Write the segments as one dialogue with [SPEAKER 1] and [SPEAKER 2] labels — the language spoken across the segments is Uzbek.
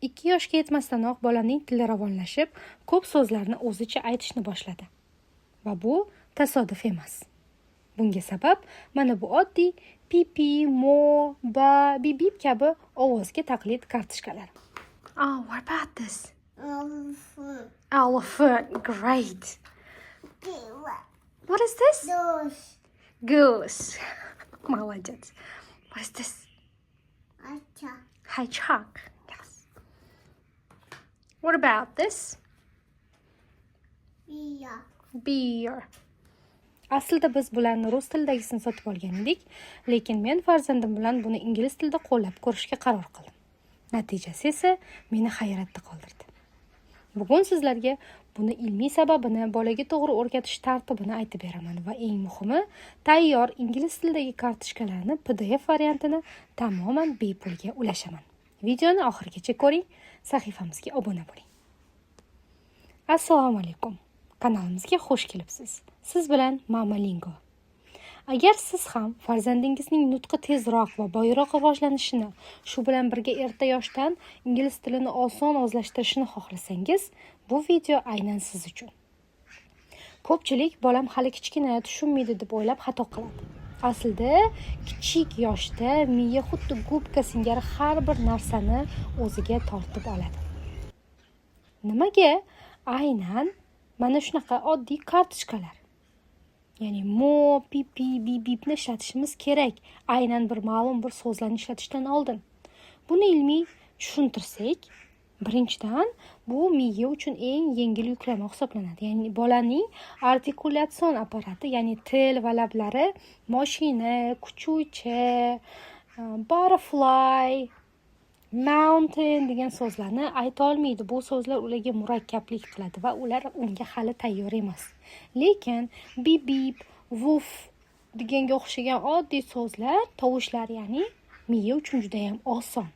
[SPEAKER 1] 2 yoshga yetmasdanoq bolaning tili ravonlashib, ko'p so'zlarni o'zicha aytishni boshladi. Va bu tasodif emas. Bunga sabab mana bu oddiy pipi, mo, ba, bip bip kabi ovozga taqlid kartochkalar. Oh, what about this?
[SPEAKER 2] Elephant.
[SPEAKER 1] Elephant, great. What is this?
[SPEAKER 2] Goose.
[SPEAKER 1] Goose. Молодец. What is this?
[SPEAKER 2] Acha.
[SPEAKER 1] Hedgehog. Yes. What about this?
[SPEAKER 2] Bear.
[SPEAKER 1] Beer. Aslida biz bularni rus tilidagisini sotib olgan edik, lekin men farzandim bilan buni ingliz tilida qo'llab ko'rishga qaror qildim. Natijasi esa meni hayratda qoldirdi. Bugun sizlarga buni ilmiy sababini, bolaga to'g'ri o'rgatish tartibini aytib beraman va eng muhimi, tayyor ingliz tilidagi kartochkalarni PDF variantini tamoman bepulga ulashaman. Videoni oxirigacha ko'ring, sahifamizga obuna bo'ling. Assalomu alaykum. Kanalimizga xush kelibsiz. Siz bilan Mama Lingo. Agar siz ham farzandingizning nutqi tezroq va boyroq rivojlanishini, shu bilan birga erta yoshdan ingliz tilini oson o'zlashtirishni xohlasangiz, bu video aynan siz uchun. Ko'pchilik bolam hali kichkina, tushunmaydi deb o'ylab xato qiladi. Aslida kichik yoshda miya xuddi gubka singari har bir narsani o'ziga tortib oladi. Nimaga? Aynan mana shunaqa oddiy kartochkalar. Ya'ni mo, pipi, bip bipni ishlatishimiz kerak. Aynan bir ma'lum bir so'zlarni ishlatishdan oldin. Buni ilmiy tushuntirsak, birinchidan bu miya uchun eng yengil yuklama hisoblanadi. Ya'ni bolaning artikulyatsion apparati, ya'ni til va lablari mashina, kuchuvchi, butterfly, mountain degan so'zlarni ayta olmaydi. Bu so'zlar ularga murakkablik qiladi va ular unga hali tayyor emas. Lekin bip bip, woof deganga o'xshagan oddiy so'zlar, tovushlar, ya'ni miya uchun juda ham oson.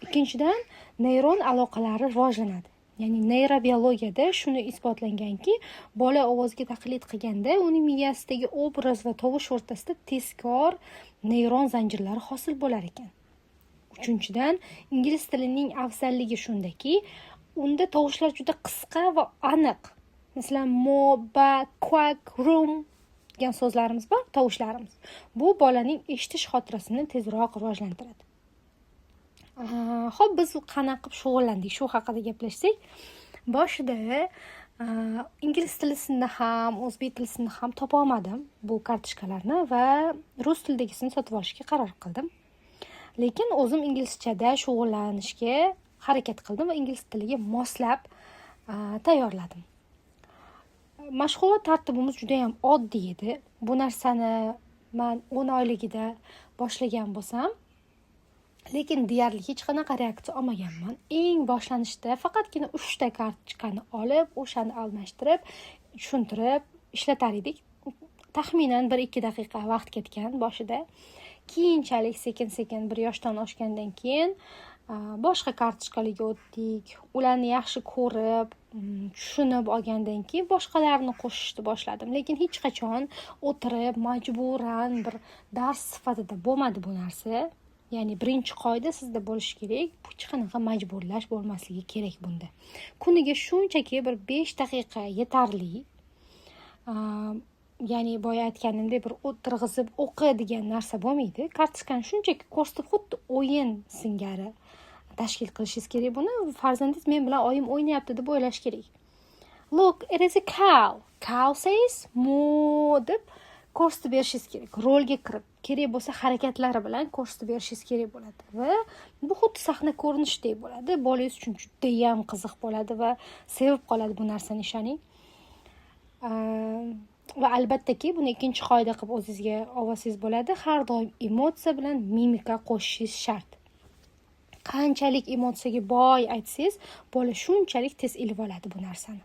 [SPEAKER 1] Ikkinchidan, neyron aloqalari rivojlanadi. Ya'ni neyrobiologiyada shuni isbotlanganki, bola ovozga taqlid qilganda uning miyasidagi obraz va tovush o'rtasida tezkor neyron zanjirlari hosil bo'lar ekan. Uchinchidan, ingliz tilining afzalligi shundaki, unda tovushlar juda qisqa va aniq. Masalan, mo, ba, quack, room degan so'zlarimiz bor, tovushlarimiz. Bu bolaning eshitish xotirasini tezroq rivojlantiradi. Xo'p, biz qanaqa qilib shug'ullandik? Shu haqida gaplashsak, boshida ingliz tilisini ham, o'zbek tilisini ham topa olmadim bu kartochkalarni va rus tilidagisini sotib olishga qaror qildim. Lekin o'zim inglizchada shug'ullanishga harakat qildim va ingliz tiliga moslab tayyorladim. Mashg'ulot tartibimiz juda ham oddiy edi. Bu narsani men 10 oyligida boshlagan bo'lsam, lekin deyarli hech qanaqa reaksiya olmaganman. Eng boshlanishda faqatgina 3 ta kartochkani olib, o'shani almashtirib, tushuntirib ishlatar edik. Taxminan 1-2 daqiqa vaqt ketgan boshida. Keyinchalik sekin-sekin 1 yoshdan oshgandan keyin boshqa kartochkalarga o'tdik. Ularni yaxshi ko'rib, tushunib olgandan keyin boshqalarni qo'shishni boshladim. Lekin hech qachon o'tirib majburan bir dars sifatida bo'lmadi bu narsa. Ya'ni birinchi qoida sizda bo'lishi kerak, hech qanaqa majburlash bo'lmasligi kerak bunda. Kuniga shunchaki bir 5 daqiqa yetarli. Ya'ni boya aytganimdek bir o'tirg'izib o'qi degan narsa bo'lmaydi. Kartochkani shunchaki ko'rsatib xuddi o'yin singari tashkil qilishingiz kerak. Buni farzandingiz men bilan oyim o'ynayapti deb o'ylash kerak. Look, it is a cow. Cow says moo deb ko'rsatib berishingiz kerak. Rolga kirib, kerak bo'lsa harakatlari bilan ko'rsatib berishingiz kerak bo'ladi. Va bu xuddi sahna ko'rinishdek bo'ladi. Bolangiz uchun juda ham qiziq bo'ladi va sevib qoladi bu narsani, ishoning. Va albattaki buni ikkinchi qoida qilib o'zingizga olsangiz bo'ladi. Har doim emotsiya bilan mimika qo'shishingiz shart. Qanchalik emotsiyaga boy aytsangiz, bola shunchalik tez ilib oladi bu narsani.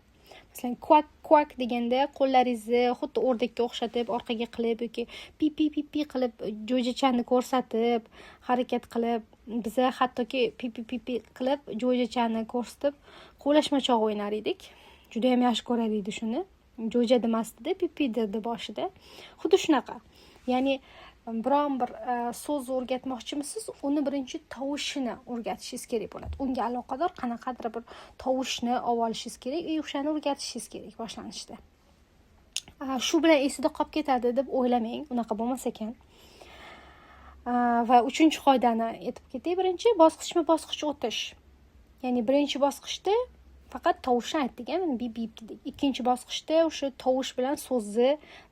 [SPEAKER 1] Masalan, quack quack deganda qo'llaringizni xuddi o'rdakka o'xshatib, orqaga qilib yoki pipi pipi qilib jo'jachani ko'rsatib, harakat qilib, biza hattoki pipi pipi qilib jo'jachani ko'rsatib, qo'lashmachoq o'ynar edik. Juda ham yaxshi ko'rar edi shuni. Jo'ja demasdi-da, pipi dedi boshida. Xuddi shunaqa. Ya'ni biron bir so'z o'rgatmoqchimisiz, uni birinchi tovushini o'rgatishingiz kerak bo'ladi. Unga aloqador qanaqadir bir tovushni olib olishingiz kerak, o'shani o'rgatishingiz kerak boshlanishda. Shu bilan esida qolib ketadi deb o'ylamang, unaqa bo'lmas ekan. Va 3-qoidani aytib ketay. Birinchi bosqichma-bosqich o'tish. Ya'ni birinchi bosqichda faqat tovushni aytdik, bip bip dedik. Ikkinchi bosqichda o'sha tovush bilan so'zni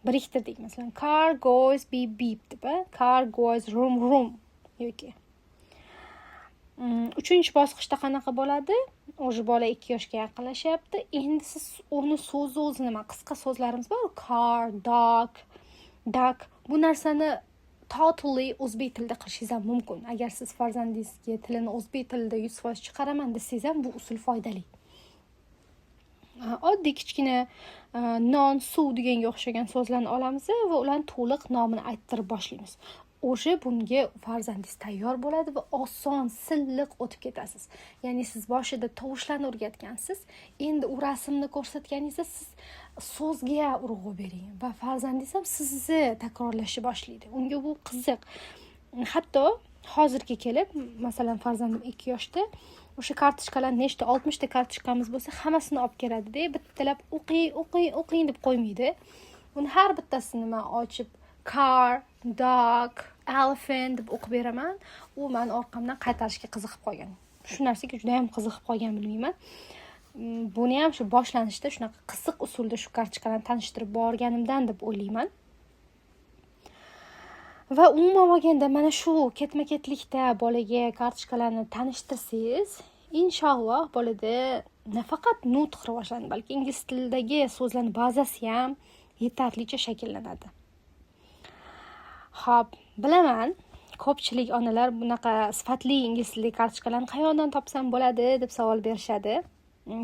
[SPEAKER 1] biriktirdik. Masalan, car goes beep beep deb, car goes room room yoki. 3-bosqichda qanaqa bo'ladi? O'sha bola 2 yoshga yaqinlashyapti. Endi siz uni so'zni nima qisqa so'zlarimiz bor, car, dog, duck. Bu narsani totally o'zbek tilida qilishingiz ham mumkin. Agar siz farzandingizga tilini o'zbek tilida 100% chiqaraman desangiz ham bu usul foydali. Oddiy kichkina non, suv deganga o'xshagan so'zlarni olamiz va ularning to'liq nomini ayttirib boshlaymiz. O'sha bunga farzandingiz tayyor bo'ladi va oson, silliq o'tib ketasiz. Ya'ni siz boshida tovushlarni o'rgatgansiz, endi u rasmni ko'rsatganingizda siz so'zga urg'u bering va farzandingiz ham sizni takrorlashni boshlaydi. Unga bu qiziq. Hatto hozirga kelib, masalan, farzandim 2 yoshda, o'sha kartochkalar nechta 60 ta kartochkamiz bo'lsa, hammasini olib keladi-da, bittalab o'qing deb qo'ymaydi. Uni har bittasini men ochib car, dog, elephant deb o'qib beraman. U meni orqamdan qaytarishga qiziqib qolgan. Shu narsaga juda ham qiziqib qolgan bilmayman. Buni ham shu boshlanishda shunaqa qiziq usulda shu kartochkalarni tanishtirib borganimdan deb o'ylayman. Va umuman olganda mana shu ketma-ketlikda bolaga kartochkalarni tanishtirsangiz, inshaalloh bolada nafaqat nutq rivojlanadi, balki ingliz tilidagi so'zlarning bazasi ham yetarlicha shakllanadi. Xo'p, bilaman, ko'pchilik onalar bunaqa sifatli ingliz tilidagi kartochkalarni qayerdan topsam bo'ladi deb savol berishadi.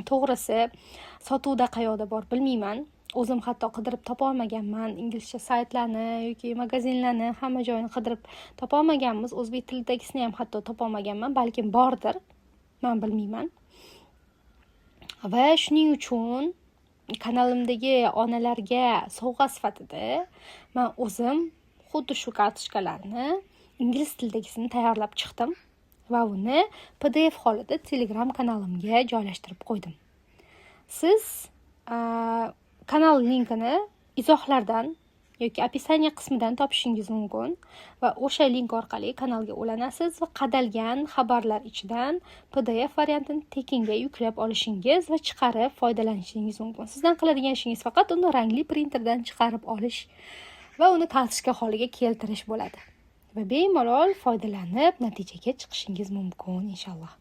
[SPEAKER 1] To'g'risi, sotuvda qayerda bor bilmayman. O'zim hatto qidirib topa olmaganman. Inglizcha saytlarni yoki magazinlarni hamma joyini qidirib topa olmaganmiz. O'zbek tilidagisini ham hatto topa olmaganman. Balkim bordir. Men bilmayman. Va shuning uchun kanalimdagi onalarga sovg'a sifatida men o'zim xuddi shu kartochkalarni ingliz tilidagisini tayyorlab chiqdim va uni PDF holida Telegram kanalimga joylashtirib qo'ydim. Siz kanal linkini izohlardan yoki opisaniya qismidan topishingiz mumkin va o'sha link orqali kanalga ulanasiz va qadalgan xabarlar ichidan PDF variantini tekinga yuklab olishingiz va chiqarib foydalanishingiz mumkin. Sizdan qiladigan ishingiz faqat uni rangli printerdan chiqarib olish va uni kartochka holiga keltirish bo'ladi. Va bemalol foydalanib natijaga chiqishingiz mumkin inshaalloh.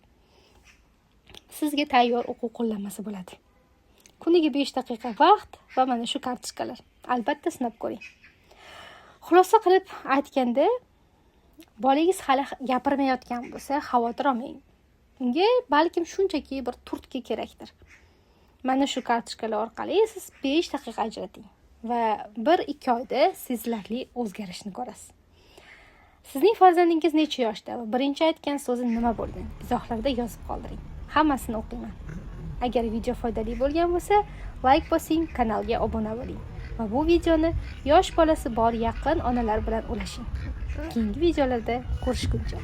[SPEAKER 1] Sizga tayyor o'quv qo'llanmasi bo'ladi. Kuniga 5 daqiqa vaqt va mana shu kartochkalar. Albatta sinab ko'ring. Xulosa qilib aytganda, bolangiz hali gapirmayotgan bo'lsa, xavotir olmang. Unga balkim shunchaki bir turtki kerakdir. Mana shu kartochkalar orqali siz 5 daqiqa ajrating va 1-2 oyda sezilarli o'zgarishni ko'rasiz. Sizning farzandingiz necha yoshda va birinchi aytgan so'zi nima bo'ldi? Izohlarda yozib qoldiring. Hammasini o'qiyman. Agar video foydali bo'lgan bo'lsa, like bosing, kanalga obuna bo'ling. Va bu videoni yosh bolasi bor yaqin onalar bilan ulashing. Keyingi videolarda ko'rishguncha